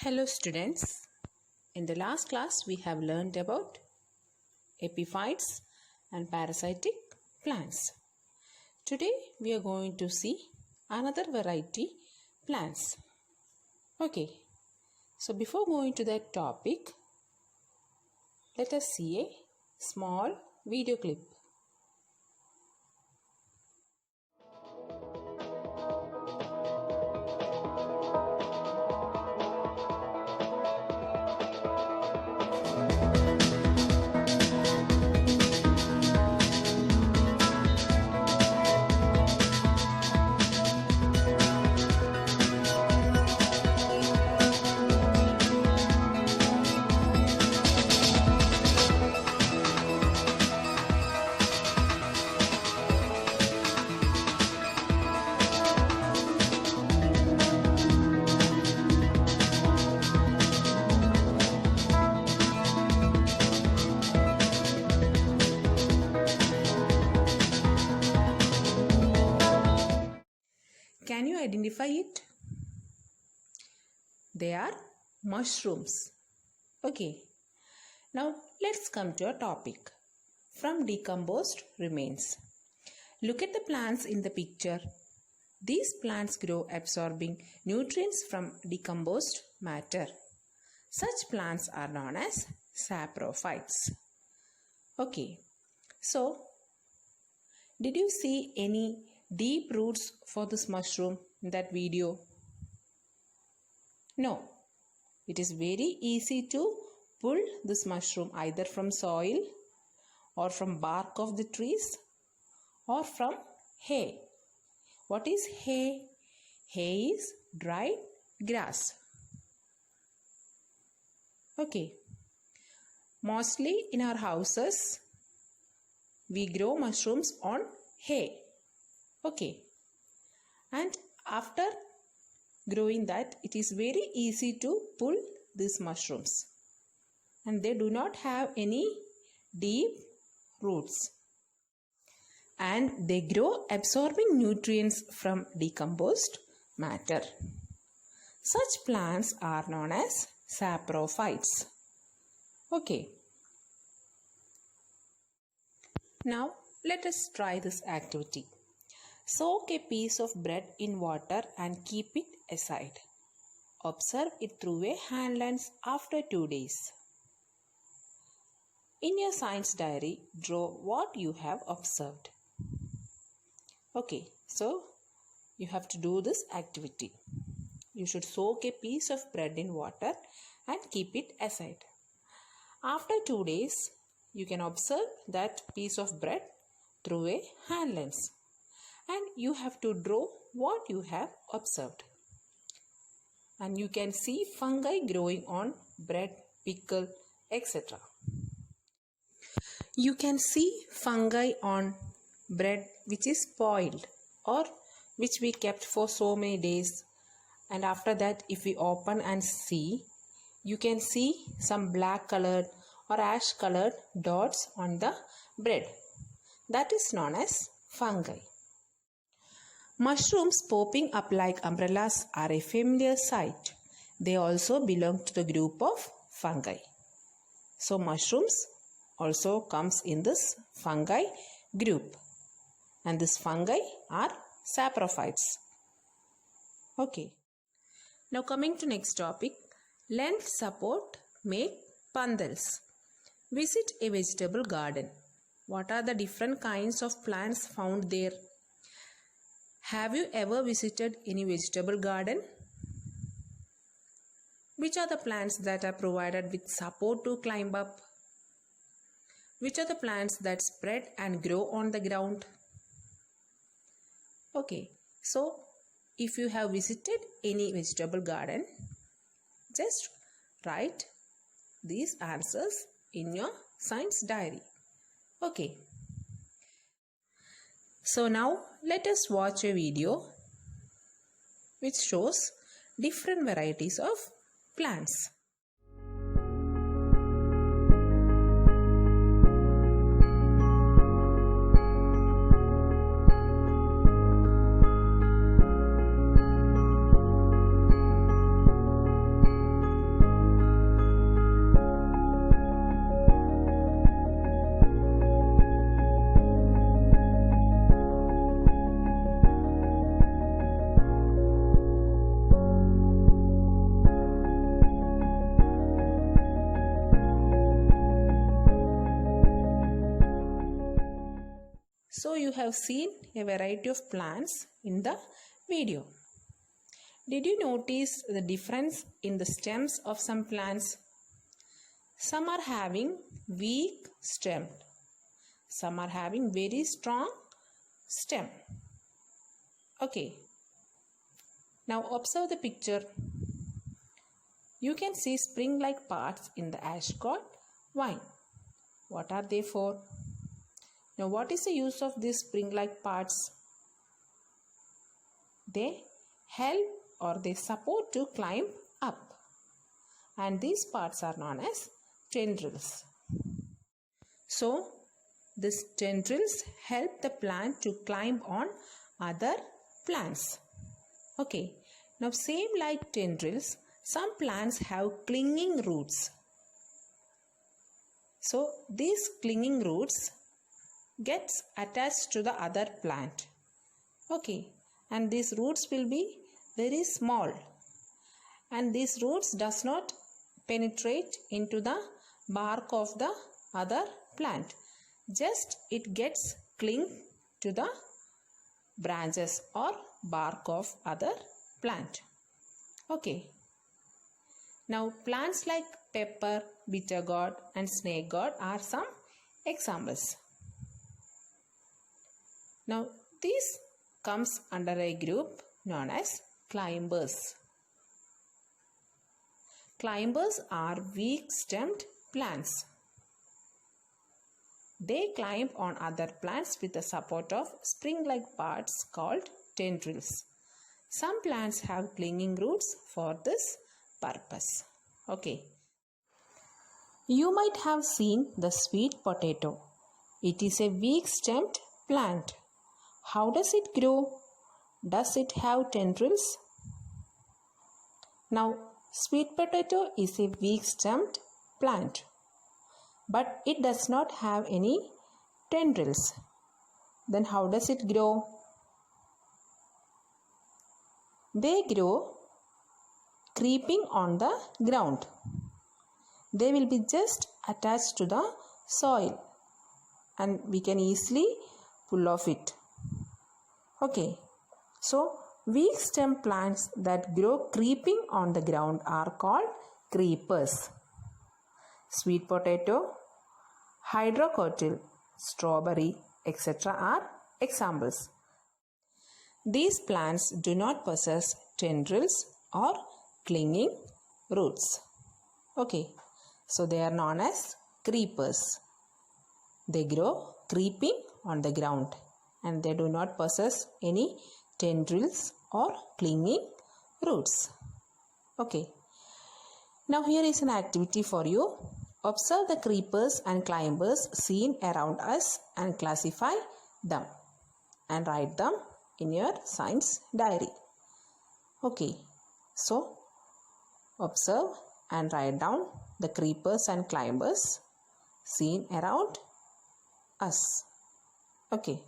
Hello students, in the last class we have learned about epiphytes and parasitic plants. Today we are going to see another variety plants. Okay, so before going to that topic, let us see a small video clip. Can you identify it? They are mushrooms. Okay, now let's come to our topic. From decomposed remains. Look at the plants in the picture. These plants grow absorbing nutrients from decomposed matter. Such plants are known as saprophytes. Okay, so did you see any deep roots for this mushroom in that video? No. It is very easy to pull this mushroom either from soil or from bark of the trees or from hay. What is hay? Hay is dried grass. Okay. Mostly in our houses, we grow mushrooms on hay. Okay, and after growing that, it is very easy to pull these mushrooms, and they do not have any deep roots, and they grow absorbing nutrients from decomposed matter. Such plants are known as saprophytes. Okay, now let us try this activity. Soak a piece of bread in water and keep it aside. Observe it through a hand lens after 2 days. In your science diary, draw what you have observed. Okay, so you have to do this activity. You should soak a piece of bread in water and keep it aside. After 2 days, you can observe that piece of bread through a hand lens. And you have to draw what you have observed. And you can see fungi growing on bread, pickle, etc. You can see fungi on bread which is spoiled or which we kept for so many days. And after that, if we open and see, you can see some black colored or ash colored dots on the bread. That is known as fungi. Mushrooms popping up like umbrellas are a familiar sight. They also belong to the group of fungi. So mushrooms also comes in this fungi group. And these fungi are saprophytes. Okay. Now coming to next topic. Length support make pandals. Visit a vegetable garden. What are the different kinds of plants found there? Have you ever visited any vegetable garden? Which are the plants that are provided with support to climb up? Which are the plants that spread and grow on the ground? Okay, so if you have visited any vegetable garden, just write these answers in your science diary. Okay. So now let us watch a video which shows different varieties of plants. So you have seen a variety of plants in the video. Did you notice the difference in the stems of some plants? Some are having weak stem. Some are having very strong stem. Okay. Now observe the picture. You can see spring-like parts in the Ascot vine. What are they for? Now what is the use of these spring-like parts? They help or they support to climb up. And these parts are known as tendrils. So these tendrils help the plant to climb on other plants. Okay. Now same like tendrils, some plants have clinging roots. So these clinging roots gets attached to the other plant. Okay. And these roots will be very small. And these roots does not penetrate into the bark of the other plant. Just it gets cling to the branches or bark of other plant. Okay. Now plants like pepper, bitter gourd and snake gourd are some examples. Now this comes under a group known as climbers. Climbers are weak-stemmed plants. They climb on other plants with the support of spring-like parts called tendrils. Some plants have clinging roots for this purpose. Okay. You might have seen the sweet potato. It is a weak-stemmed plant. How does it grow? Does it have tendrils? Now, sweet potato is a weak-stemmed plant, but it does not have any tendrils. Then how does it grow? They grow creeping on the ground. They will be just attached to the soil and we can easily pull off it. Okay, so weak stem plants that grow creeping on the ground are called creepers. Sweet potato, hydrocotyl, strawberry, etc. are examples. These plants do not possess tendrils or clinging roots. Okay, so they are known as creepers. They grow creeping on the ground and they do not possess any tendrils or clinging roots. Okay. Now here is an activity for you. Observe the creepers and climbers seen around us and classify them and write them in your science diary. Okay. So observe and write down the creepers and climbers seen around us. Okay.